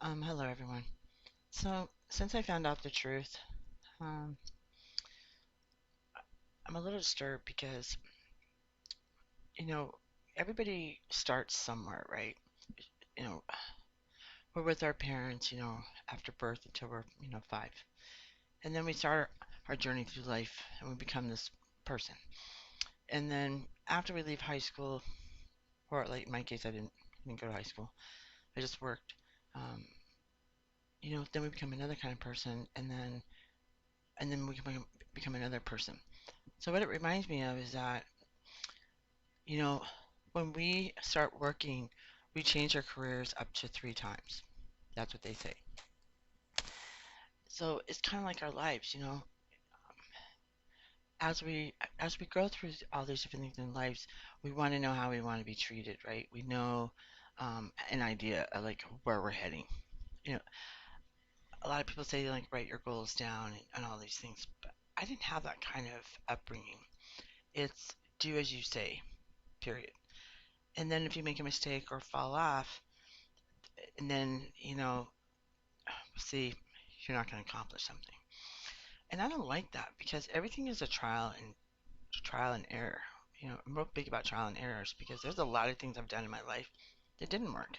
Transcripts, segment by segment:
Hello everyone. So, since I found out the truth, um, I'm a little disturbed because, you know, everybody starts somewhere, right? You know, we're with our parents, after birth until we're, 5. And then we start our journey through life and we become this person. And then after we leave high school, or like in my case, I didn't go to high school. I just worked. Um, then we become another kind of person, and then we become another person. So what it reminds me of is that You know, when we start working, we change our careers up to 3 times. That's what they say. So it's kind of like our lives, as we go through all these different things in lives, we want to know how we want to be treated, right? We know an idea of like where we're heading. You know, a lot of people say like write your goals down and all these things, but I didn't have that kind of upbringing. It's do as you say, period. And then if you make a mistake or fall off, and then see, you're not going to accomplish something. And I don't like that because everything is a trial and error. I'm real big about trial and errors because there's a lot of things I've done in my life that didn't work,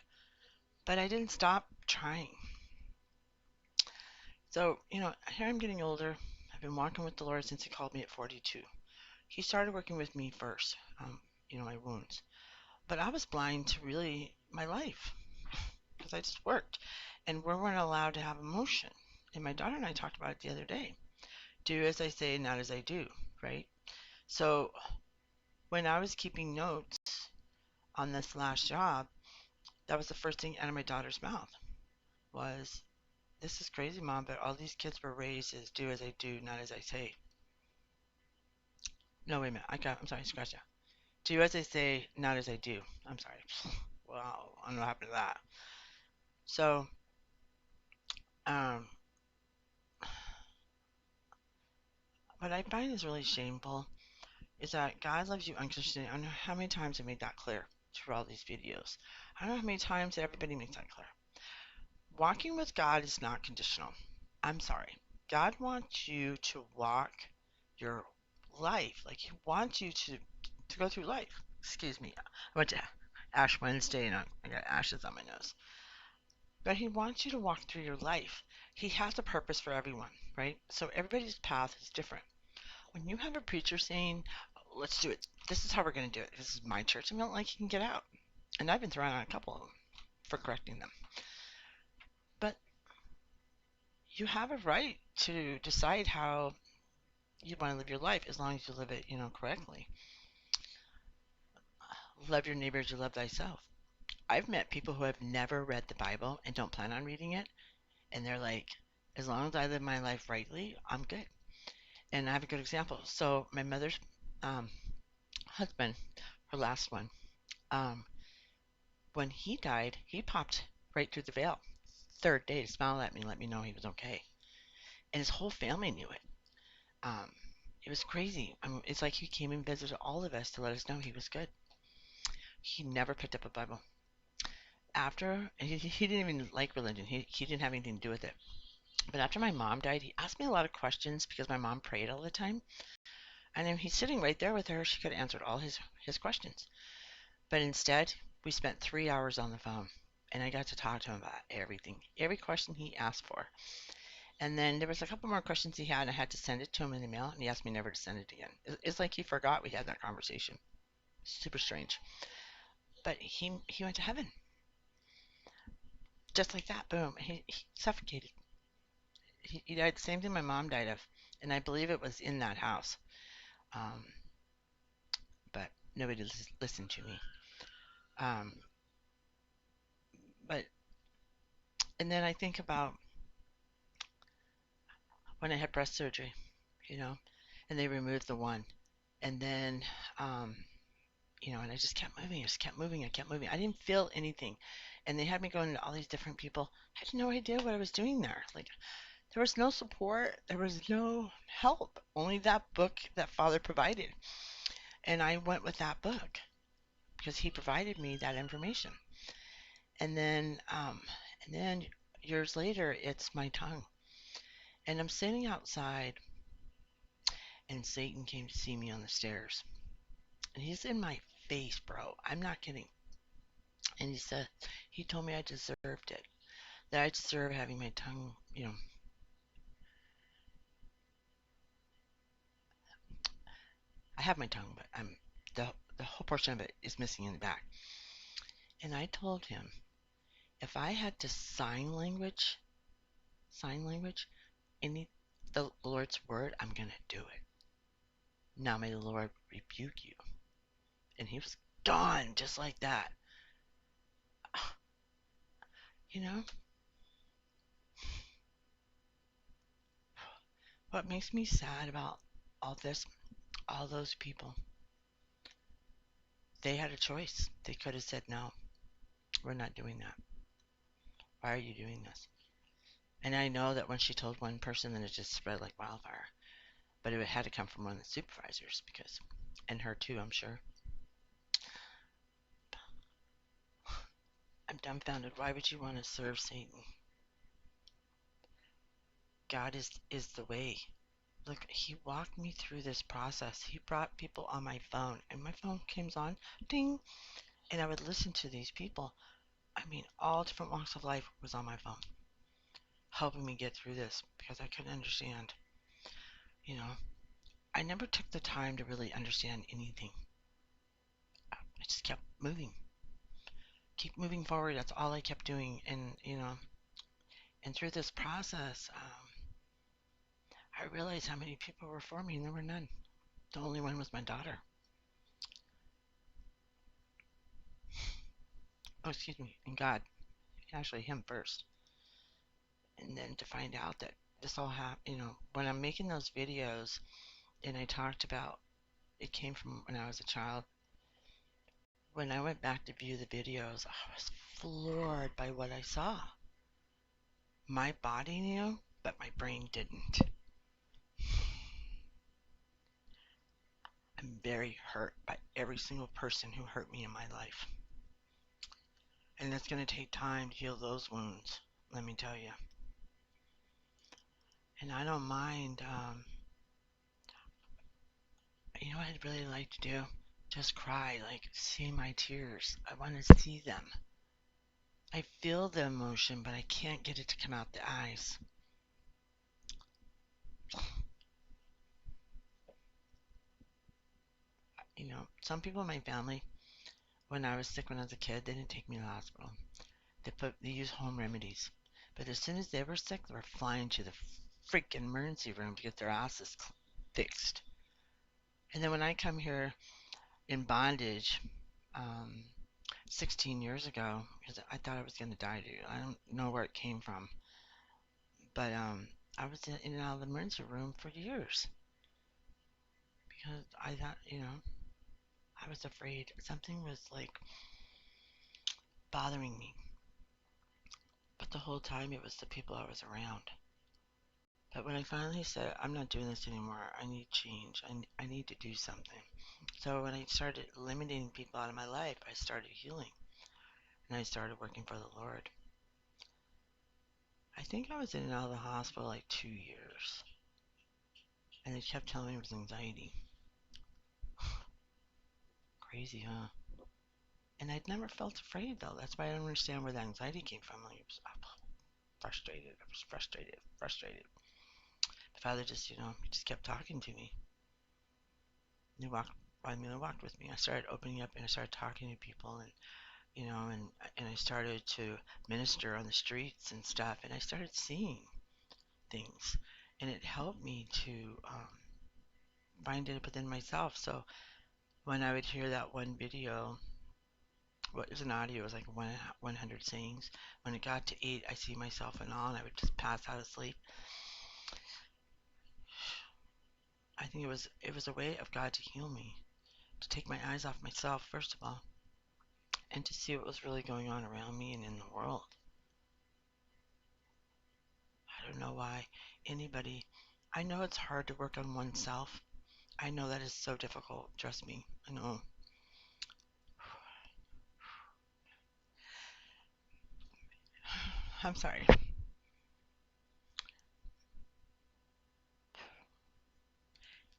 but I didn't stop trying. So, here I'm getting older. I've been walking with the Lord since He called me at 42. He started working with me first, my wounds. But I was blind to really my life because I just worked, and we weren't allowed to have emotion. And my daughter and I talked about it the other day. Do as I say, not as I do, right? So when I was keeping notes on this last job, that was the first thing out of my daughter's mouth was, "This is crazy, Mom, but all these kids were raised as do as I do, not as I say." No, wait a minute. I'm sorry, scratch that. Do as I say, not as I do. I'm sorry. Wow, I don't know what happened to that. So, um, what I find is really shameful is that God loves you unconditionally. I don't know how many times I made that clear through all these videos. I don't know how many times everybody makes that clear. Walking with God is not conditional. I'm sorry. God wants you to walk your life. Like He wants you to go through life. Excuse me. I went to Ash Wednesday and I got ashes on my nose. But He wants you to walk through your life. He has a purpose for everyone, right? So everybody's path is different. When you have a preacher saying, "Let's do it. This is how we're going to do it. This is my church," I don't like you can get out. And I've been thrown out a couple of them for correcting them. But you have a right to decide how you want to live your life as long as you live it, correctly. Love your neighbor as you love thyself. I've met people who have never read the Bible and don't plan on reading it, and they're like, as long as I live my life rightly, I'm good. And I have a good example. So my mother's um, husband, her last one, um, when he died, he popped right through the veil. Third day to smile at me, let me know he was okay, and his whole family knew it. Um, it was crazy. It's like he came and visited all of us to let us know he was good. He never picked up a Bible. After he didn't even like religion. He didn't have anything to do with it. But after my mom died, he asked me a lot of questions because my mom prayed all the time. And then he's sitting right there with her. She could have answered all his questions. But instead, we spent 3 hours on the phone. And I got to talk to him about everything, every question he asked for. And then there was a couple more questions he had, and I had to send it to him in the mail, and he asked me never to send it again. It's like he forgot we had that conversation. Super strange. But he went to heaven just like that. Boom. He suffocated. He died the same thing my mom died of, and I believe it was in that house. Um, but nobody listened to me. Um, but and then I think about when I had breast surgery, you know, and they removed the one, and then um, and I just kept moving. I just kept moving. I kept moving. I didn't feel anything, and they had me going to all these different people. I had no idea what I was doing there. Like there was no support. There was no help. Only that book that Father provided, and I went with that book because he provided me that information. And then, and then, years later, it's my tongue. And I'm sitting outside, and Satan came to see me on the stairs. And he's in my face, bro. I'm not kidding. And he told me I deserved it. That I deserve having my tongue, I have my tongue, but the whole portion of it is missing in the back. And I told him, if I had to sign language, any the Lord's word, I'm gonna do it. Now may the Lord rebuke you. And he was gone just like that. You know, what makes me sad about all this, all those people, they had a choice. They could have said, no, we're not doing that. Why are you doing this? And I know that when she told one person, then it just spread like wildfire. But it had to come from one of the supervisors because, and her too, I'm sure. I'm dumbfounded. Why would you want to serve Satan? God is the way. Look, he walked me through this process. He brought people on my phone, and my phone comes on, ding, and I would listen to these people. I mean, all different walks of life was on my phone, helping me get through this because I couldn't understand. You know, I never took the time to really understand anything. I just kept moving, keep moving forward. That's all I kept doing, and through this process, I realized how many people were for me, and there were none. The only one was my daughter. Oh, excuse me, and God, actually him first. And then to find out that this all happened, when I'm making those videos, and I talked about it came from when I was a child. When I went back to view the videos, I was floored by what I saw. My body knew, but my brain didn't. I'm very hurt by every single person who hurt me in my life. And it's going to take time to heal those wounds, let me tell you. And I don't mind, you know what I'd really like to do? Just cry, like see my tears. I want to see them. I feel the emotion, but I can't get it to come out the eyes. Some people in my family, when I was sick when I was a kid, they didn't take me to the hospital. They used home remedies. But as soon as they were sick, they were flying to the freaking emergency room to get their asses fixed. And then when I come here in bondage, um, 16 years ago, because I thought I was going to die, dude. I don't know where it came from. But I was in and out of the emergency room for years because I thought, I was afraid something was like bothering me. But the whole time it was the people I was around. But when I finally said, I'm not doing this anymore, I need change, I need to do something. So when I started eliminating people out of my life, I started healing. And I started working for the Lord. I think I was in and out of the hospital like 2 years. And they kept telling me it was anxiety. Crazy, huh? And I'd never felt afraid though. That's why I don't understand where the anxiety came from. Like, I was frustrated. I was frustrated, frustrated. The Father just kept talking to me. He walked by me and walked with me. I started opening up and I started talking to people and I started to minister on the streets and stuff and I started seeing things and it helped me to find it within myself. So when I would hear that one video, what is an audio? It was like 100 sayings. When it got to 8, I see myself and all, and I would just pass out of sleep. I think it was a way of God to heal me, to take my eyes off myself first of all, and to see what was really going on around me and in the world. I don't know why anybody. I know it's hard to work on oneself. I know that is so difficult. Trust me. I know. I'm sorry.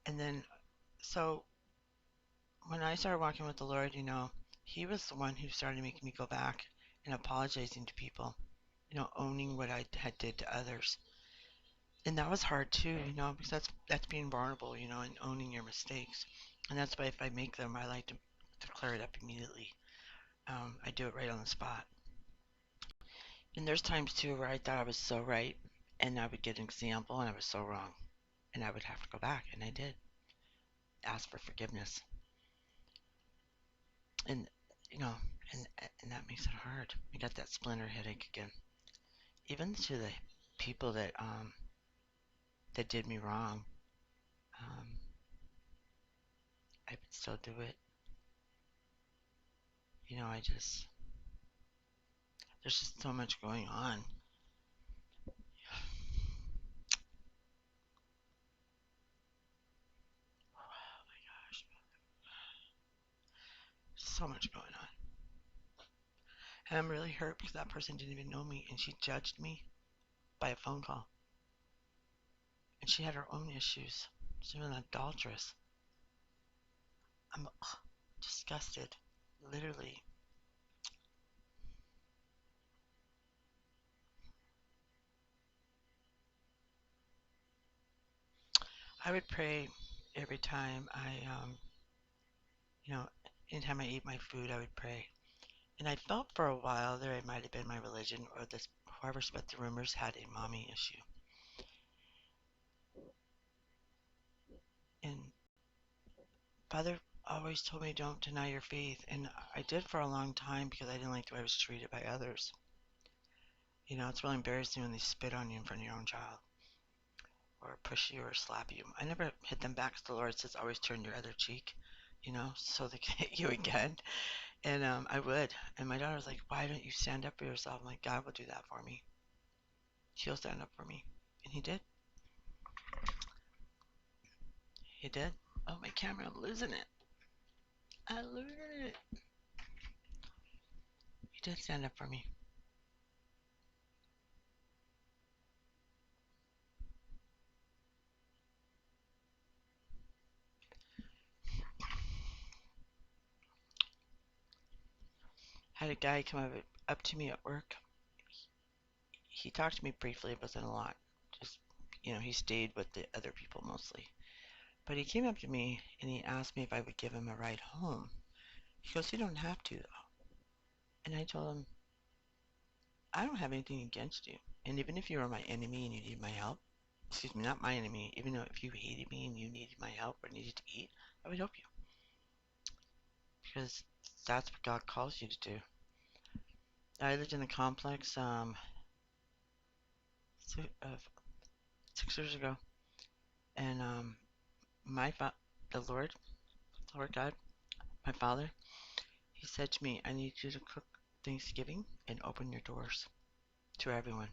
And then, so when I started walking with the Lord, He was the one who started making me go back and apologizing to people, owning what I had did to others. And that was hard too, because that's being vulnerable, and owning your mistakes. And that's why if I make them, I like to declare it up immediately. I do it right on the spot. And there's times too where I thought I was so right, and I would get an example, and I was so wrong, and I would have to go back, and I did ask for forgiveness, and you know, and that makes it hard. I got that splinter headache again, even to the people that did me wrong. Um, I would still do it. I just there's just so much going on. Oh my gosh, so much going on. And I'm really hurt because that person didn't even know me and she judged me by a phone call. And she had her own issues. She was an adulteress. I'm disgusted. Literally. I would pray every time you know, anytime I eat my food, I would pray. And I felt for a while there it might have been my religion or this whoever spread the rumors had a mommy issue. And Father always told me don't deny your faith, and I did for a long time because I didn't like the way I was treated by others. It's really embarrassing when they spit on you in front of your own child, or push you or slap you. I never hit them back because the Lord says always turn your other cheek, so they can hit you again. And I would. And my daughter was like, why don't you stand up for yourself? I'm like, God will do that for me. He'll stand up for me. And He did. He did. Oh, my camera, I'm losing it. I'm losing it. He did stand up for me. Had a guy come up to me at work. He talked to me briefly, it wasn't a lot. Just, he stayed with the other people mostly. But he came up to me and he asked me if I would give him a ride home. He goes, you don't have to, though. And I told him, I don't have anything against you. And even if you were my enemy and you needed my help, excuse me, not my enemy, even though if you hated me and you needed my help or needed to eat, I would help you. Because that's what God calls you to do. I lived in the complex 6 years ago, and my fa- the Lord God, my Father, He said to me, "I need you to cook Thanksgiving and open your doors to everyone."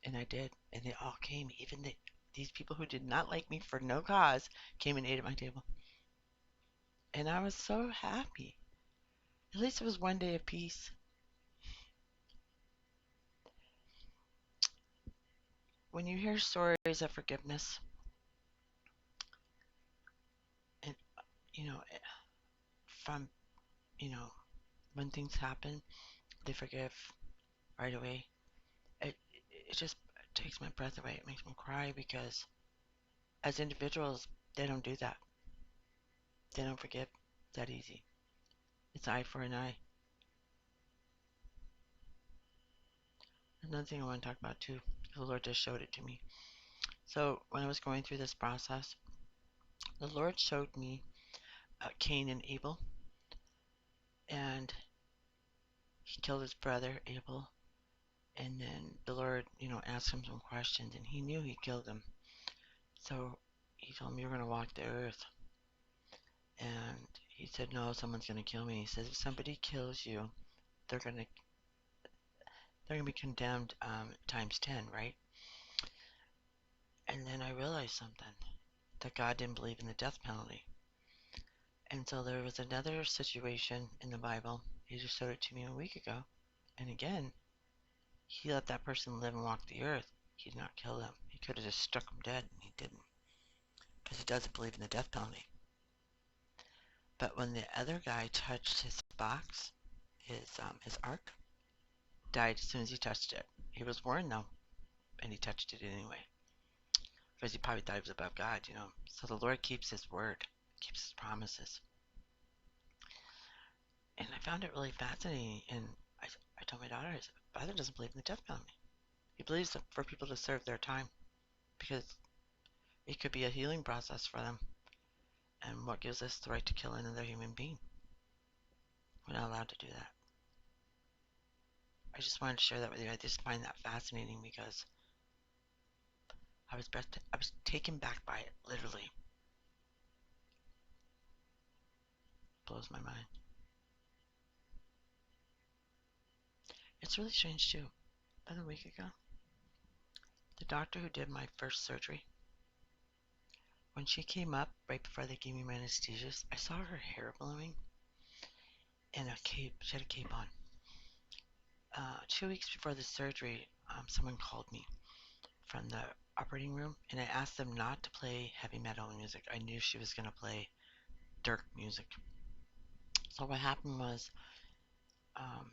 And I did, and they all came. Even these people who did not like me for no cause came and ate at my table, and I was so happy. At least it was one day of peace. When you hear stories of forgiveness, and you know, from you know, when things happen, they forgive right away. It just takes my breath away. It makes me cry because as individuals, they don't do that. They don't forgive that easy. It's eye for an eye. Another thing I want to talk about too, the Lord just showed it to me. So when I was going through this process, the Lord showed me Cain and Abel, and he killed his brother Abel. And then the Lord, asked him some questions, and he knew he killed him. So he told him, "You're going to walk the earth." And he said, "No, someone's going to kill me." He says, "If somebody kills you, they're going to be condemned times 10, right?" And then I realized something, that God didn't believe in the death penalty. And so there was another situation in the Bible. He just showed it to me a week ago. And again, he let that person live and walk the earth. He did not kill them. He could have just struck them dead, and he didn't. because he doesn't believe in the death penalty. But when the other guy touched his box, his ark, died as soon as he touched it. He was warned though, and he touched it anyway, because he probably thought he was above God, you know. So the Lord keeps His word, keeps His promises, and I found it really fascinating. And I told my daughter, I said, Father doesn't believe in the death penalty. He believes for people to serve their time because it could be a healing process for them. And what gives us the right to kill another human being? We're not allowed to do that. I just wanted to share that with you. I just find that fascinating because I was taken back by it, literally. Blows my mind. It's really strange too. About a week ago, the doctor who did my first surgery, when she came up right before they gave me my anesthesia, I saw her hair blowing and a cape. She had a cape on. 2 weeks before the surgery, someone called me from the operating room, and I asked them not to play heavy metal music. I knew she was going to play dark music. So what happened was, um,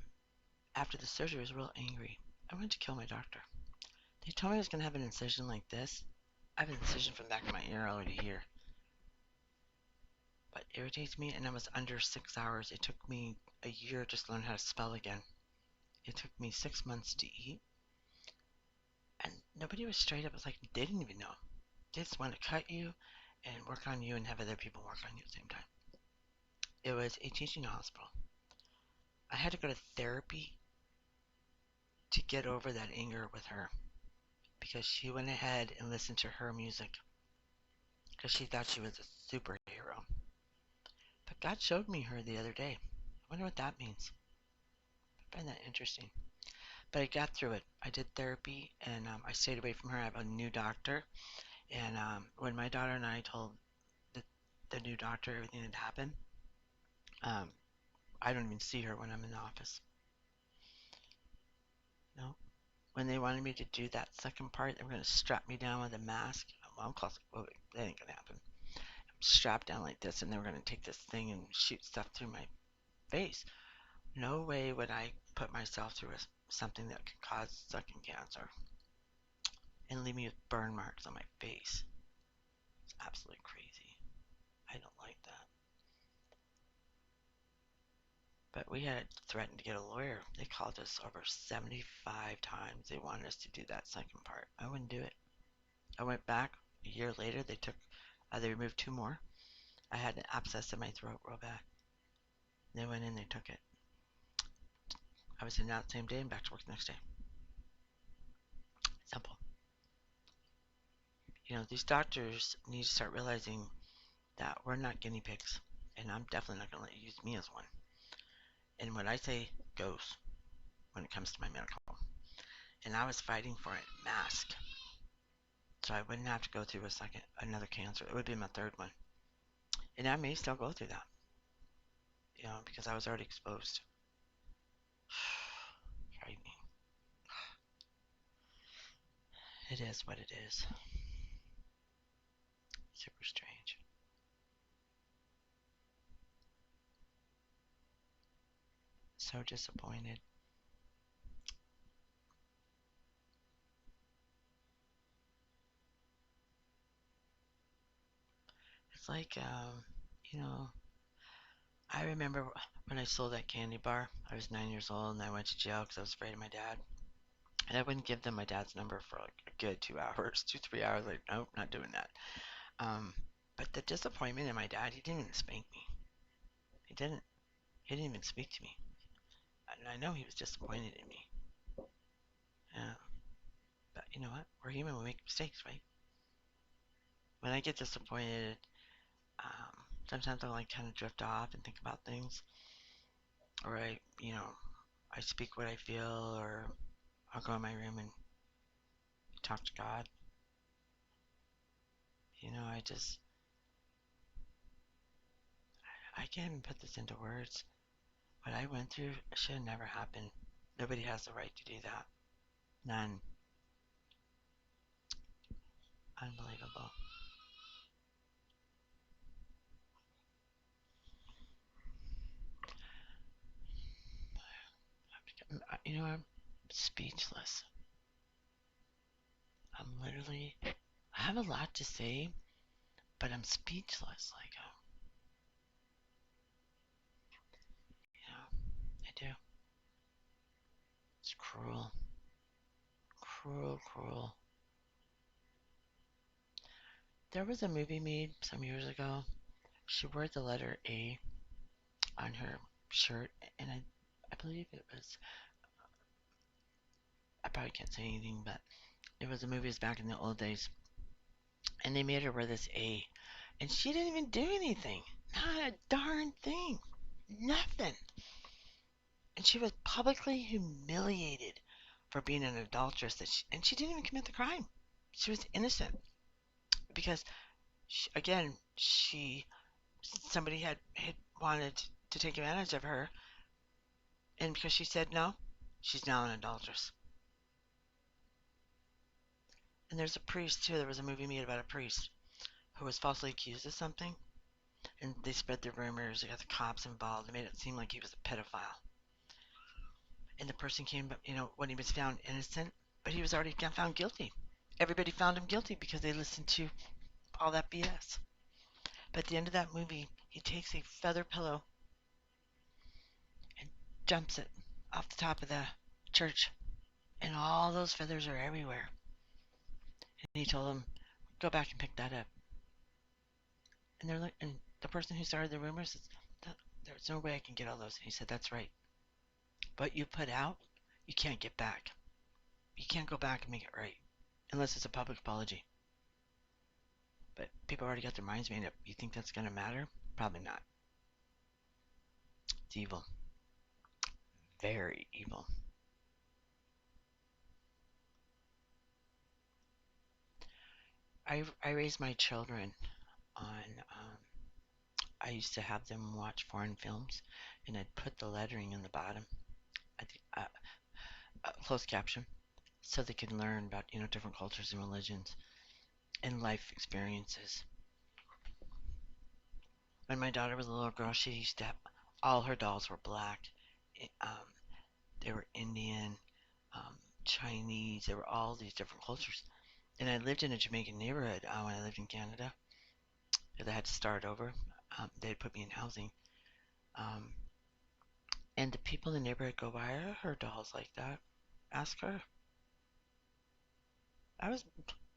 after the surgery, I was real angry. I wanted to kill my doctor. They told me I was going to have an incision like this. I have an incision from the back of my ear already here. But it irritates me, and I was under 6 hours. It took me a year just to learn how to spell again. It took me 6 months to eat. And nobody was straight up. It was like they didn't even know. They just want to cut you and work on you and have other people work on you at the same time. It was a teaching hospital. I had to go to therapy to get over that anger with her because she went ahead and listened to her music because she thought she was a superhero. But God showed me her the other day. I wonder what that means. I find that interesting. But I got through it. I did therapy and I stayed away from her. I have a new doctor. And when my daughter and I told the, the new doctor everything that happened, um, I don't even see her when I'm in the office. No. When they wanted me to do that second part, they were going to strap me down with a mask. Well, I'm close. Well, that ain't going to happen. I'm strapped down like this, and they were going to take this thing and shoot stuff through my face. No way would I put myself through something that could cause second cancer and leave me with burn marks on my face. It's absolutely crazy. I don't like that. But we had threatened to get a lawyer. They called us over 75 times. They wanted us to do that second part. I wouldn't do it. I went back a year later. They removed two more. I had an abscess in my throat real bad. They went in, they took it. I was in and out the same day and back to work the next day. Simple. You know, these doctors need to start realizing that we're not guinea pigs. And I'm definitely not going to let you use me as one. And what I say goes when it comes to my medical. And I was fighting for a mask. So I wouldn't have to go through another cancer. It would be my third one. And I may still go through that. You know, because I was already exposed. Frightening. It is what it is. Super strange. So disappointed. It's like, you know, I remember when I sold that candy bar. I was 9 years old and I went to jail because I was afraid of my dad. And I wouldn't give them my dad's number for like a good 2 hours, 3 hours. Like, nope, not doing that. Um, but the disappointment in my dad, he didn't even spank me. He didn't. He didn't even speak to me. And I know he was disappointed in me. Yeah. But you know what? We're human. We make mistakes, right? When I get disappointed, sometimes I like kind of drift off and think about things, or I speak what I feel, or I'll go in my room and talk to God. You know, I can't even put this into words. What I went through should have never happened. Nobody has the right to do that. None. Unbelievable. I'm speechless. I'm literally, I have a lot to say, but I'm speechless. Like, I do. It's cruel. Cruel, cruel. There was a movie made some years ago. She wore the letter A on her shirt, and I believe it was, I probably can't say anything, but it was a movie back in the old days, and they made her wear this A, and she didn't even do anything. Not a darn thing. Nothing. And she was publicly humiliated for being an adulteress, and she didn't even commit the crime. She was innocent because, again, somebody had wanted to take advantage of her, and because she said no, she's now an adulteress. And there's a priest too. There was a movie made about a priest who was falsely accused of something, and they spread the rumors. They got the cops involved. They made it seem like he was a pedophile. And the person came, when he was found innocent, but he was already found guilty. Everybody found him guilty because they listened to all that BS. But at the end of that movie, he takes a feather pillow and jumps it off the top of the church, and all those feathers are everywhere. And he told them, "Go back and pick that up." And they're like, and the person who started the rumors says, "There's no way I can get all those." And he said, "That's right. What you put out, you can't get back. You can't go back and make it right unless it's a public apology." But people already got their minds made up. You think that's going to matter? Probably not. It's evil. Very evil. I raised my children on. I used to have them watch foreign films, and I'd put the lettering in the bottom, I think, closed caption, so they could learn about different cultures and religions and life experiences. When my daughter was a little girl, she used to have all her dolls were black. They were Indian, um, Chinese. They were all these different cultures. And I lived in a Jamaican neighborhood when I lived in Canada. Because I had to start over. They had put me in housing. Um, and the people in the neighborhood go, "Why are her dolls like that? Ask her." I was,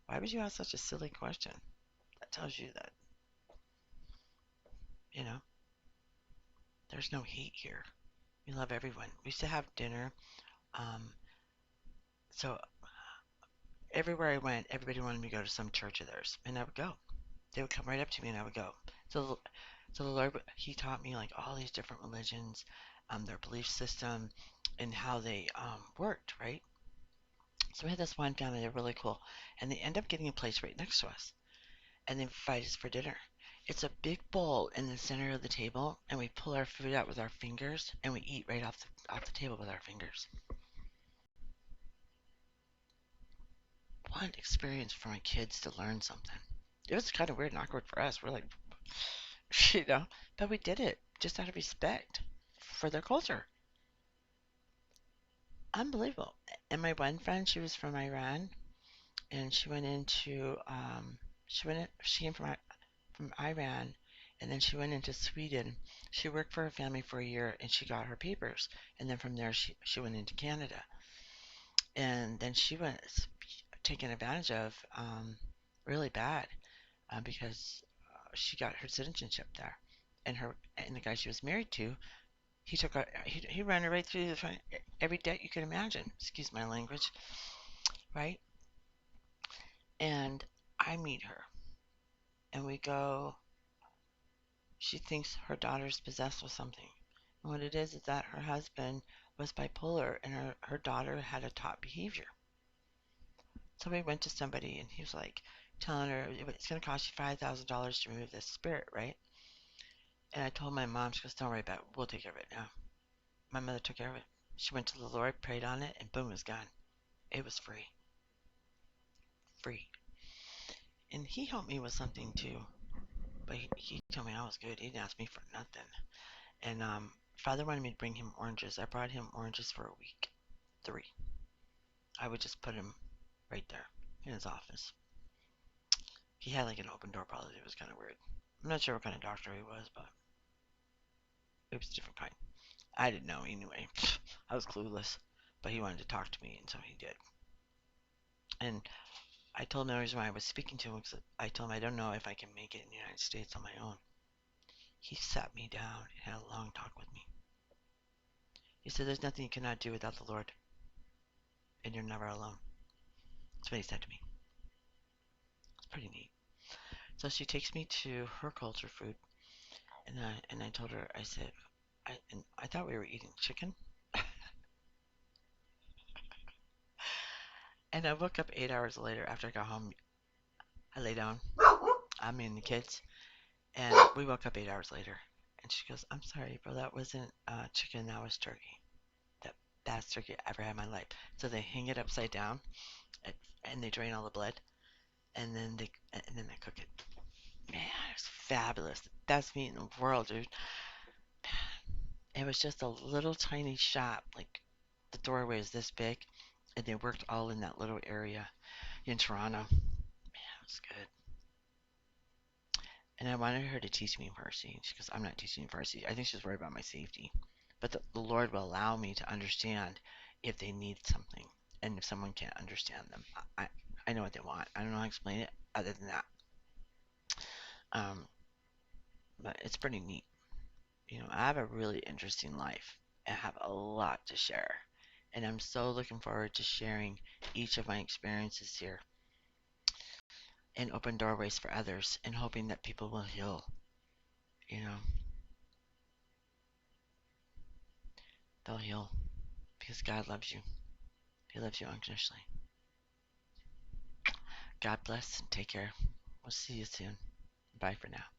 why would you ask such a silly question? That tells you that, you know, there's no hate here. We love everyone. We used to have dinner. Um, so everywhere I went, everybody wanted me to go to some church of theirs, and I would go. They would come right up to me, and I would go. So, so the Lord, He taught me like all these different religions, their belief system, and how they worked, right? So we had this one family, they're really cool, and they end up getting a place right next to us, and they invite us for dinner. It's a big bowl in the center of the table, and we pull our food out with our fingers, and we eat right off the table with our fingers. What experience for my kids to learn something. It was kind of weird and awkward for us. We're like, you know, but we did it just out of respect for their culture. Unbelievable. And my one friend, she was from Iran, and she went into she came from Iran, and then she went into Sweden. She worked for her family for a year, and she got her papers, and then from there she went into Canada, and then she was taken advantage of really bad because she got her citizenship there, and the guy she was married to, he ran her right through the front, every debt you could imagine. Excuse my language, right? And I meet her, and we go. She thinks her daughter's possessed with something. And what it is that her husband was bipolar and her daughter had a top behavior. So we went to somebody and he was like telling her it's going to cost you $5,000 to remove this spirit, right? And I told my mom, she goes, "Don't worry about it. We'll take care of it now." My mother took care of it. She went to the Lord, prayed on it, and boom, it was gone. It was free. Free. And he helped me with something too. But he told me I was good. He didn't ask me for nothing. And father wanted me to bring him oranges. I brought him oranges for a week. 3. I would just put him right there in his office. He had like an open door policy. It was kind of weird. I'm not sure what kind of doctor he was, but it was a different kind. I didn't know anyway. I was clueless. But he wanted to talk to me, and so he did. And I told him the reason why I was speaking to him because I told him I don't know if I can make it in the United States on my own. He sat me down and had a long talk with me. He said, "There's nothing you cannot do without the Lord, and you're never alone." That's what he said to me. It's pretty neat. So she takes me to her culture food, and I told her, I said, I thought we were eating chicken, and I woke up 8 hours later after I got home. I lay down, I mean the kids, and we woke up 8 hours later, and she goes, "I'm sorry, bro, that wasn't chicken, that was turkey. The best turkey I ever had in my life." So they hang it upside down, and, and they drain all the blood, and then they cook it. Man, it was fabulous. The best meat in the world, dude. It was just a little tiny shop, like the doorway is this big, and they worked all in that little area in Toronto. Man, it was good. And I wanted her to teach me Farsi. She goes, "I'm not teaching you Farsi." I think she's worried about my safety. But the Lord will allow me to understand if they need something and if someone can't understand them. I, I know what they want. I don't know how to explain it other than that. Um, but it's pretty neat. I have a really interesting life and have a lot to share. And I'm so looking forward to sharing each of my experiences here and open doorways for others and hoping that people will heal. You know, they'll heal because God loves you. He loves you unconditionally. God bless and take care. We'll see you soon. Bye for now.